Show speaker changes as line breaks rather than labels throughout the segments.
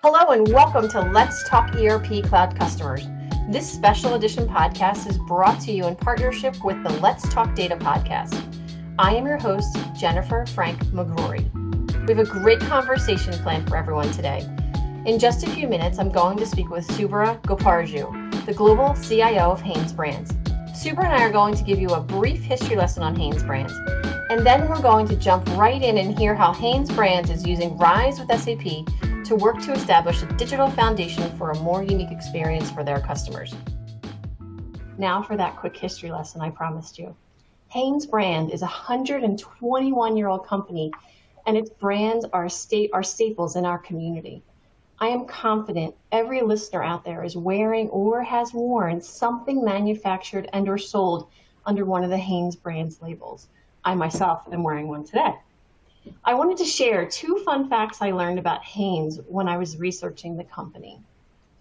Hello and welcome to Let's Talk ERP Cloud Customers. This special edition podcast is brought to you in partnership with the Let's Talk Data podcast. I am your host, Jennifer Frank McGrory. We have a great conversation planned for everyone today. In just a few minutes, I'm going to speak with Subra Goparaju, the Global CIO of Hanesbrands. Subra and I are going to give you a brief history lesson on Hanesbrands, and then we're going to jump right in and hear how Hanesbrands is using RISE with SAP to work to establish a digital foundation for a more unique experience for their customers. Now for that quick history lesson I promised you. Hanesbrand is a 121-year-old company, and its brands are staples in our community. I am confident every listener out there is wearing or has worn something manufactured and or sold under one of the Hanesbrands labels. I myself am wearing one today. I wanted to share two fun facts I learned about Hanes when I was researching the company.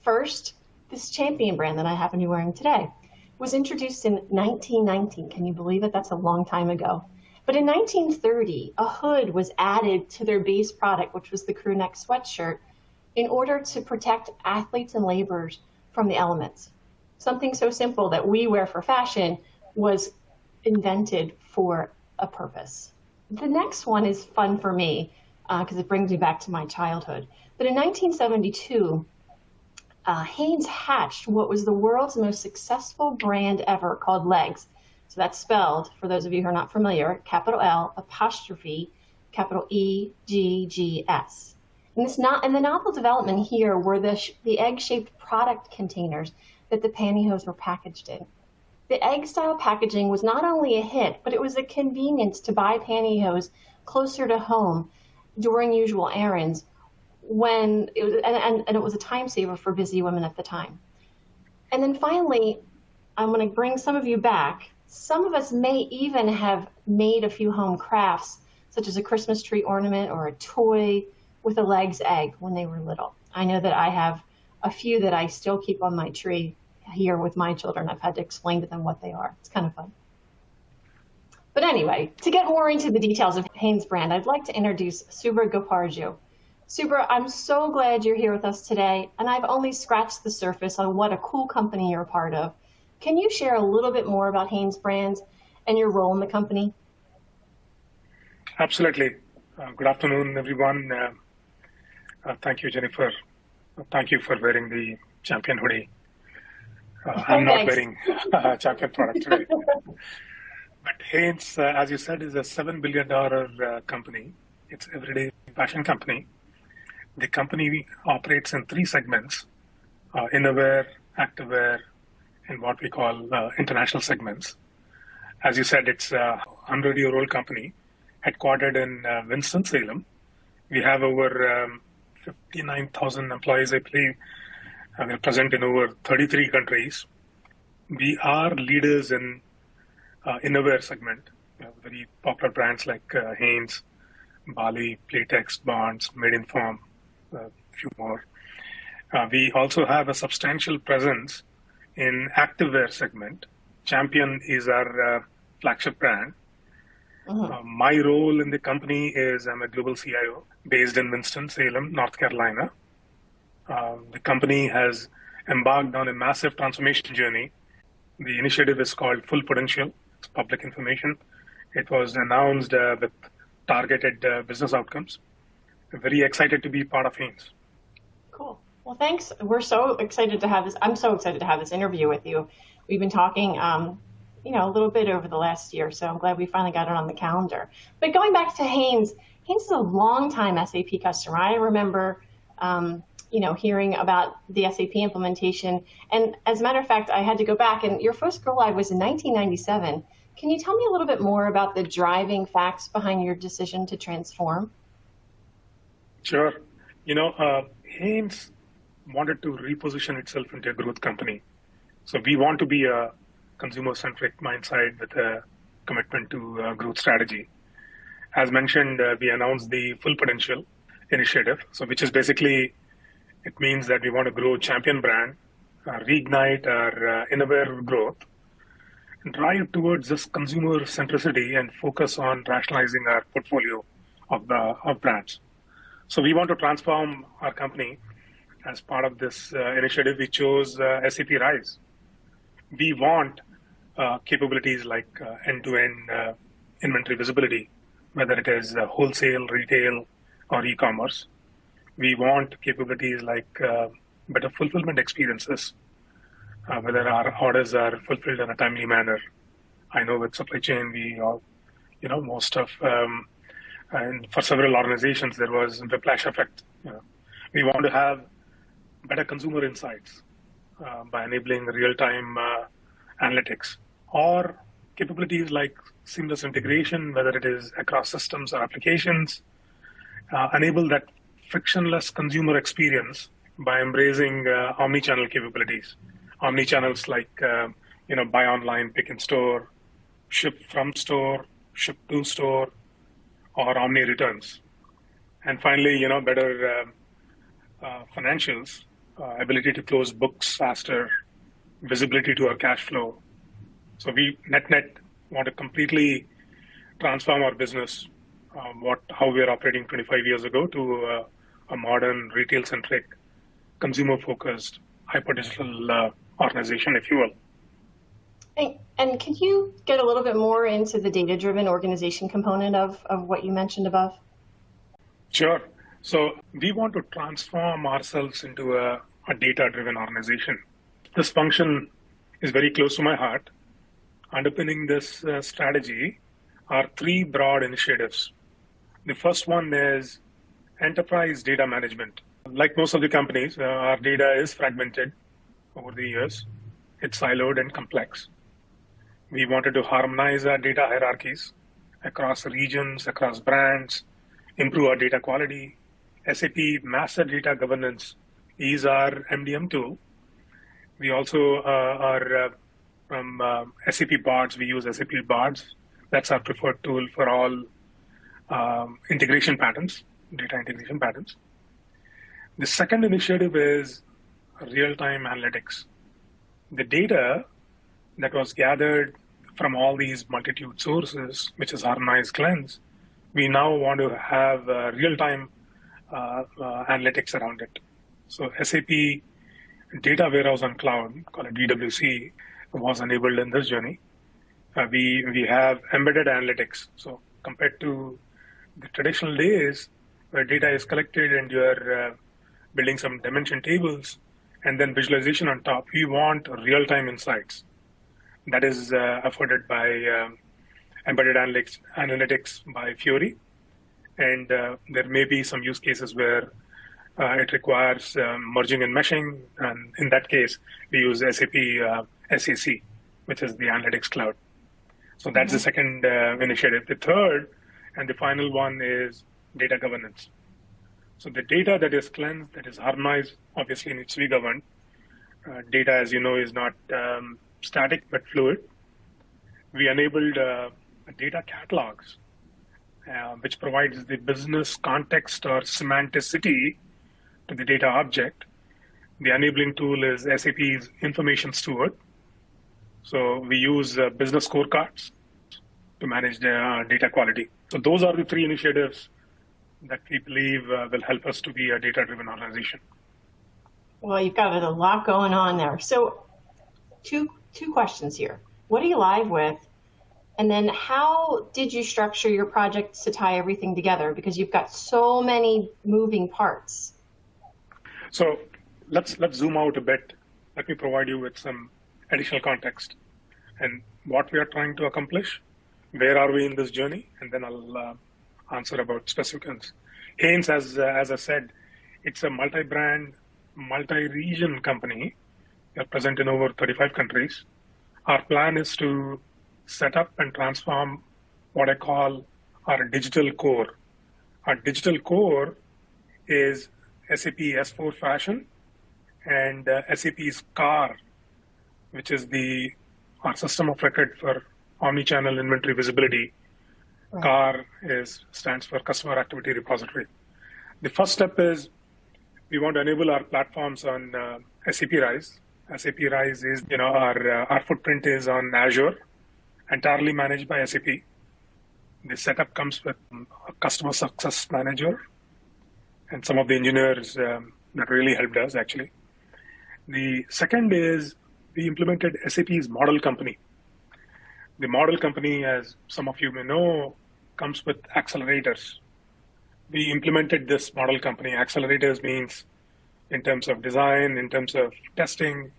First, this champion brand that I happen to be wearing today was introduced in 1919. Can you believe it? That's a long time ago. But in 1930, a hood was added to their base product, which was the crew neck sweatshirt, in order to protect athletes and laborers from the elements. Something so simple that we wear for fashion was invented for a purpose. The next one is fun for me because it brings me back to my childhood. But in 1972, Hanes hatched what was the world's most successful brand ever called Legs. So that's spelled, for those of you who are not familiar, capital L, apostrophe, capital E-G-G-S. And the novel development here were the egg-shaped product containers that the pantyhose were packaged in. The egg-style packaging was not only a hit, but it was a convenience to buy pantyhose closer to home during usual errands when it was, and it was a time saver for busy women at the time. And then finally, I'm going to bring some of you back. Some of us may even have made a few home crafts, such as a Christmas tree ornament or a toy with a Legs egg when they were little. I know that I have a few that I still keep on my tree here with my children. I've had to explain to them what they are. It's kind of fun. But anyway, to get more into the details of Hanesbrand, I'd like to introduce Subra Goparaju. Subra, I'm so glad you're here with us today, and I've only scratched the surface on what a cool company you're a part of. Can you share a little bit more about Hanesbrands and your role in the company?
Absolutely. Good afternoon, everyone. Thank you, Jennifer. Thank you for wearing the champion hoodie. I'm not wearing a champion product today. But Hanes, as you said, is a $7 billion company. It's an everyday fashion company. The company operates in three segments, innerwear, activewear, and what we call international segments. As you said, it's a 100-year-old company headquartered in Winston-Salem. We have over 59,000 employees, I believe. We're present in over 33 countries. We are leaders in innerwear segment. We have very popular brands like Hanes, Bali, Playtex, Bonds, Made in Form, a few more. We also have a substantial presence in activewear segment. Champion is our flagship brand. My role in the company is I'm a global CIO based in Winston-Salem, North Carolina. The company has embarked on a massive transformation journey. The initiative is called Full Potential. It's public information. It was announced with targeted business outcomes. I'm very excited to be part of Hanes.
Cool. Well, thanks. We're so excited to have this. I'm so excited to have this interview with you. We've been talking, a little bit over the last year, so I'm glad we finally got it on the calendar. But going back to Hanes is a long-time SAP customer. I remember hearing about the SAP implementation. And as a matter of fact, I had to go back, and your first go live was in 1997. Can you tell me a little bit more about the driving facts behind your decision to transform?
Sure. Hanes wanted to reposition itself into a growth company. So we want to be a consumer-centric mindset with a commitment to growth strategy. As mentioned, we announced the Full Potential initiative, so which is basically, it means that we want to grow champion brand, reignite our innerwear growth, drive towards this consumer centricity and focus on rationalizing our portfolio of brands. So we want to transform our company as part of this initiative, we chose SAP Rise. We want capabilities like end-to-end inventory visibility, whether it is wholesale, retail, or e-commerce. We want capabilities like better fulfillment experiences, whether our orders are fulfilled in a timely manner. I know with supply chain, we all, most of, and for several organizations, there was a whiplash effect. We want to have better consumer insights by enabling real-time analytics, or capabilities like seamless integration, whether it is across systems or applications, enable that frictionless consumer experience by embracing omni-channel capabilities. Omni-channels like, buy online, pick in store, ship from store, ship to store, or omni returns. And finally, better financials, ability to close books faster, visibility to our cash flow. So we net want to completely transform our business, how we are operating 25 years ago, to a modern, retail-centric, consumer-focused, hyper-digital organization, if you will.
And can you get a little bit more into the data-driven organization component of what you mentioned above?
Sure. So we want to transform ourselves into a data-driven organization. This function is very close to my heart. Underpinning this strategy are three broad initiatives. The first one is enterprise data management. Like most of the companies, our data is fragmented over the years. It's siloed and complex. We wanted to harmonize our data hierarchies across regions, across brands, improve our data quality. SAP Master Data Governance is our MDM tool. We also are from SAP Boards. We use SAP Boards. That's our preferred tool for all integration patterns, data integration patterns. The second initiative is real-time analytics. The data that was gathered from all these multitude sources, which is harmonized cleanse, we now want to have real-time analytics around it. So SAP Data Warehouse on Cloud, called it DWC, was enabled in this journey. We have embedded analytics. So compared to the traditional days where data is collected and you're building some dimension tables and then visualization on top, we want real-time insights. That is afforded by embedded analytics by Fiori. And there may be some use cases where it requires merging and meshing. And in that case, we use SAP SAC, which is the analytics cloud. So that's the second initiative. The third and the final one is data governance. So the data that is cleansed, that is harmonized, obviously needs to be governed. Data, as you know, is not static but fluid. We enabled data catalogs, which provides the business context or semanticity to the data object. The enabling tool is SAP's Information Steward. So we use business scorecards to manage the data quality. So those are the three initiatives that we believe will help us to be a data-driven organization.
Well, you've got a lot going on there. So two questions here. What are you live with? And then how did you structure your projects to tie everything together? Because you've got so many moving parts.
So let's zoom out a bit. Let me provide you with some additional context and what we are trying to accomplish. Where are we in this journey? And then I'll answer about specifics. Hanes, as I said, it's a multi-brand, multi-region company. We are present in over 35 countries. Our plan is to set up and transform what I call our digital core. Our digital core is SAP S4 Fashion and SAP's CAR, which is our system of record for omni-channel inventory visibility. Right. CAR stands for Customer Activity Repository. The first step is we want to enable our platforms on SAP Rise. SAP Rise is, our footprint is on Azure, entirely managed by SAP. The setup comes with a customer success manager, and some of the engineers That really helped us, actually. The second is we implemented SAP's model company. The model company, as some of you may know, comes with accelerators. We implemented this model company. Accelerators means in terms of design, in terms of testing,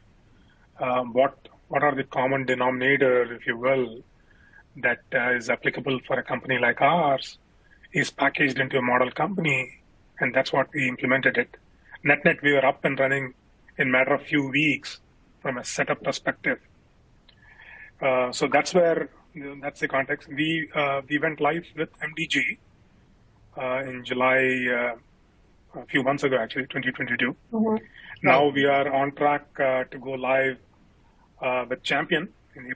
what are the common denominator, if you will, that is applicable for a company like ours, is packaged into a model company, and that's what we implemented it. Net, we were up and running in a matter of few weeks from a setup perspective. So that's the context. We went live with MDG in July, a few months ago, actually, 2022.
Mm-hmm.
Now we are on track to go live with Champion in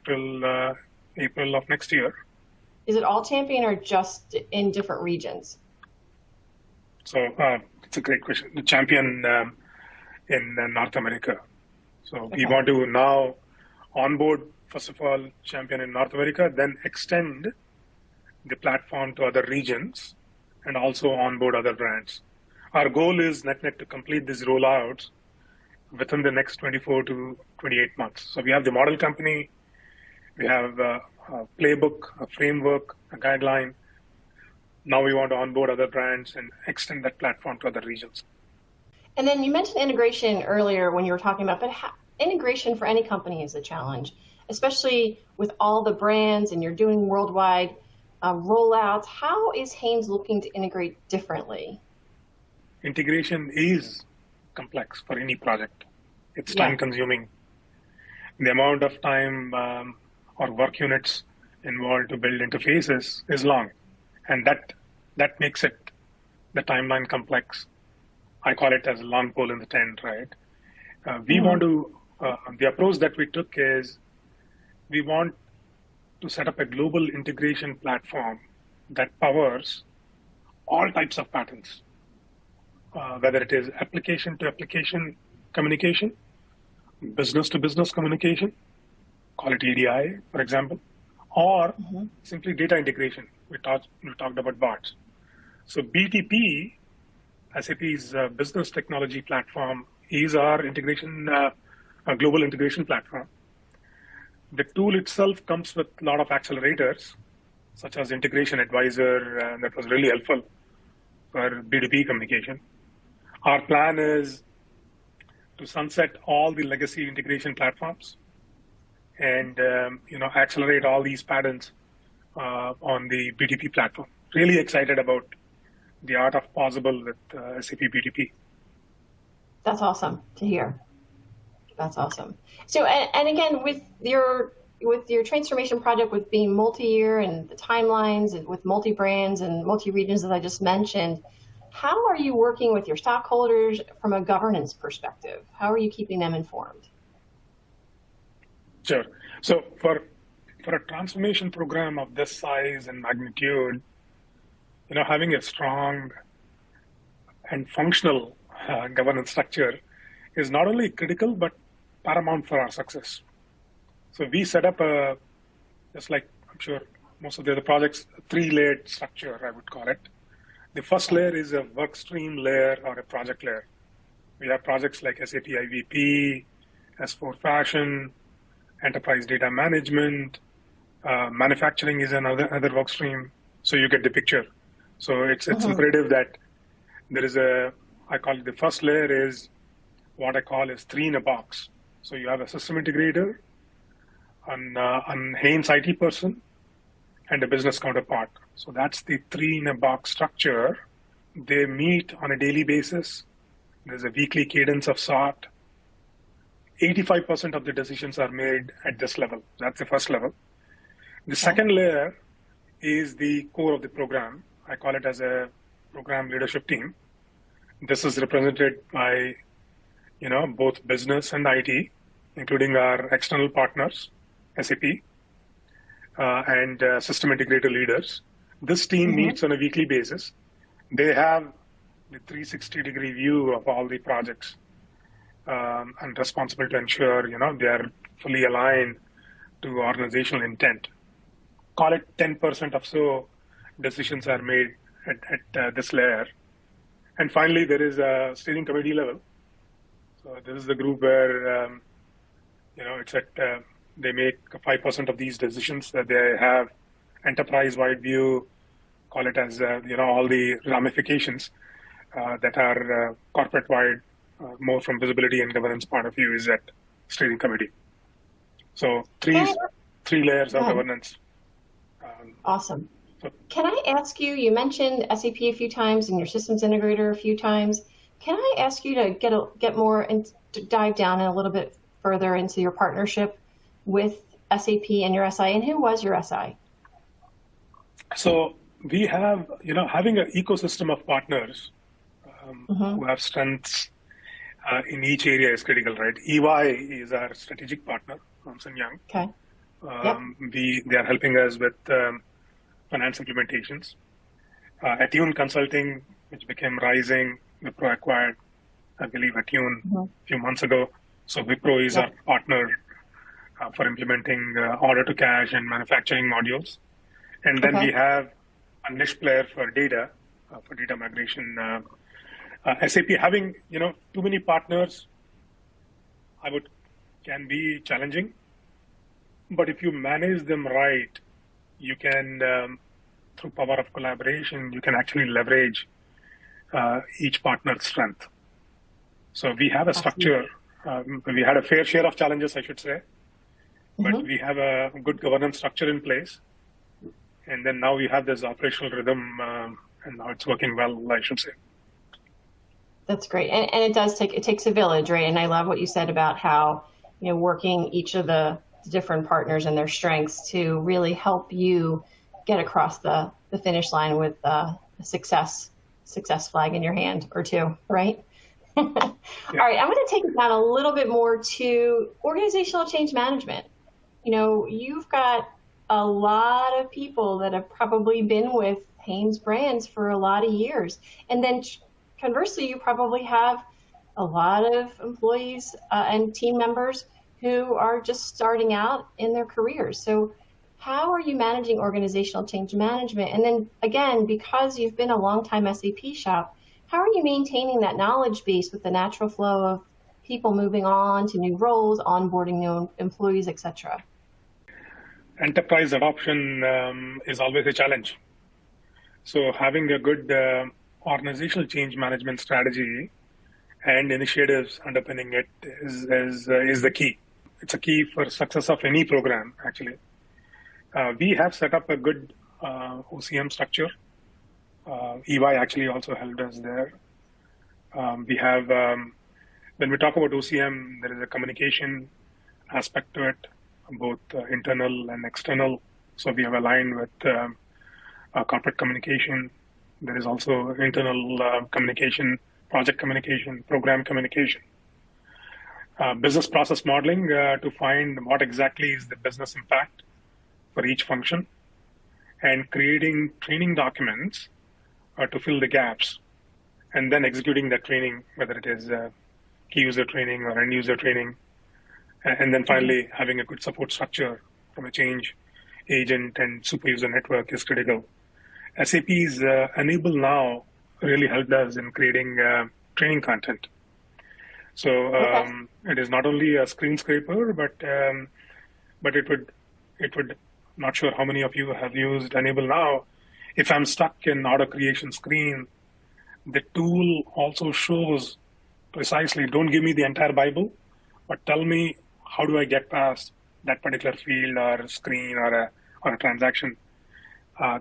April of next year.
Is it all Champion or just in different regions?
So it's a great question. The Champion in North America. So okay. We want to now onboard, first of all, Champion in North America, then extend the platform to other regions and also onboard other brands. Our goal is net to complete these rollouts within the next 24 to 28 months. So we have the model company, we have a playbook, a framework, a guideline. Now we want to onboard other brands and extend that platform to other regions.
And then you mentioned integration earlier when you were talking about, but integration for any company is a challenge, especially with all the brands and you're doing worldwide rollouts. How is Hanes looking to integrate differently?
Integration is complex for any project. It's time consuming. The amount of time or work units involved to build interfaces is long. And that makes it, the timeline, complex. I call it as a long pole in the tent, right? We want to, the approach that we took is we want to set up a global integration platform that powers all types of patterns, whether it is application to application communication, business to business communication, call it EDI, for example, or simply data integration. We talked about bots. So BTP, SAP's business technology platform, is our integration, a global integration platform. The tool itself comes with a lot of accelerators, such as Integration Advisor, that was really helpful for B2B communication. Our plan is to sunset all the legacy integration platforms and accelerate all these patterns on the BTP platform. Really excited about the art of possible with SAP BTP.
That's awesome to hear. That's awesome. So, and again, with your transformation project, with being multi-year and the timelines and with multi-brands and multi-regions, as I just mentioned, how are you working with your stockholders from a governance perspective? How are you keeping them informed?
Sure. So for a transformation program of this size and magnitude, having a strong and functional governance structure is not only critical, but paramount for our success. So we set up just like I'm sure most of the other projects, a 3-layered structure, I would call it. The first layer is a work stream layer or a project layer. We have projects like SAP IVP, S4 Fashion, Enterprise Data Management, manufacturing is another work stream. So you get the picture. So it's imperative that there is I call it the first layer is what I call is 3 in a box. So you have a system integrator, an Hanes IT person, and a business counterpart. So that's the 3 in a box structure. They meet on a daily basis. There's a weekly cadence of sort. 85% of the decisions are made at this level. That's the first level. The second layer is the core of the program. I call it as a program leadership team. This is represented by, both business and IT, including our external partners, SAP, and system integrator leaders. This team meets on a weekly basis. They have the 360-degree view of all the projects and responsible to ensure, they are fully aligned to organizational intent. Call it 10% or so decisions are made at this layer. And finally, there is a steering committee level. So this is the group where, it's at, they make 5% of these decisions, that they have enterprise-wide view, call it as, all the ramifications that are corporate-wide, more from visibility and governance point of view is at steering committee. So three layers of governance.
Awesome. Can I ask you, you mentioned SAP a few times and your systems integrator a few times. Can I ask you to get more and to dive down a little bit further into your partnership with SAP and your SI, and who was your SI?
So we have, having an ecosystem of partners who have strengths in each area is critical, right? EY is our strategic partner, Ernst & Young.
Okay.
They are helping us with finance implementations. Attune Consulting, which became Rising, Wipro acquired, I believe, Attune a few months ago. So Wipro is our partner for implementing order to cash and manufacturing modules. And then we have a niche player for data migration. SAP having, too many partners, can be challenging. But if you manage them right, you can, through power of collaboration, you can actually leverage each partner's strength. So we have a structure. We had a fair share of challenges, I should say, but we have a good governance structure in place. And then now we have this operational rhythm, and now it's working well, I should say.
That's great. And it takes a village, right? And I love what you said about how, working each of the different partners and their strengths to really help you get across the finish line with a success flag in your hand or two, right? All right, I'm going to take it down a little bit more to organizational change management. You've got a lot of people that have probably been with Hanesbrands for a lot of years. And then conversely, you probably have a lot of employees and team members who are just starting out in their careers. So how are you managing organizational change management? And then again, because you've been a longtime SAP shop, how are you maintaining that knowledge base with the natural flow of people moving on to new roles, onboarding new employees, et cetera?
Enterprise adoption is always a challenge. So having a good organizational change management strategy and initiatives underpinning it is the key. It's a key for success of any program, actually. We have set up a good OCM structure. EY actually also helped us there. We have, when we talk about OCM, there is a communication aspect to it, both internal and external. So we have aligned with corporate communication. There is also internal communication, project communication, program communication. Business process modeling to find what exactly is the business impact for each function, and creating training documents to fill the gaps, and then executing that training, whether it is key user training or end user training. And then finally, having a good support structure from a change agent and super user network is critical. SAP's Enable Now really helped us in creating training content. So it is not only a screen scraper, but it would, not sure how many of you have used Enable Now. If I'm stuck in order creation screen, the tool also shows precisely, don't give me the entire Bible, but tell me how do I get past that particular field or screen or a transaction.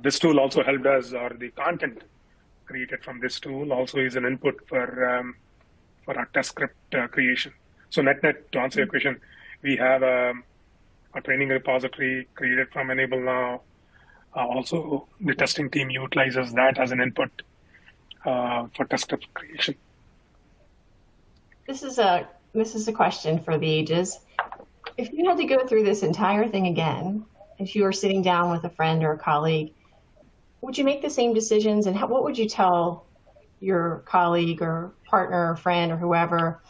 This tool also helped us, or the content created from this tool also is an input for our test script creation. So net, to answer your question, we have a training repository created from Enable Now. Also, the testing team utilizes that as an input for test script creation.
This is a question for the ages. If you had to go through this entire thing again, if you were sitting down with a friend or a colleague, would you make the same decisions? And what would you tell your colleague or partner or friend or whoever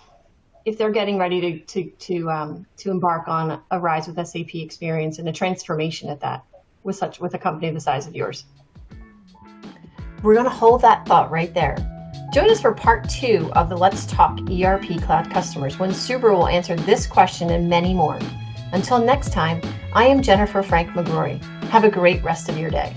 if they're getting ready to embark on a Rise with SAP experience and a transformation at that with a company the size of yours? We're going to hold that thought right there. Join us for part 2 of the Let's Talk ERP Cloud Customers when Subra will answer this question and many more. Until next time, I am Jennifer Frank McGrory. Have a great rest of your day.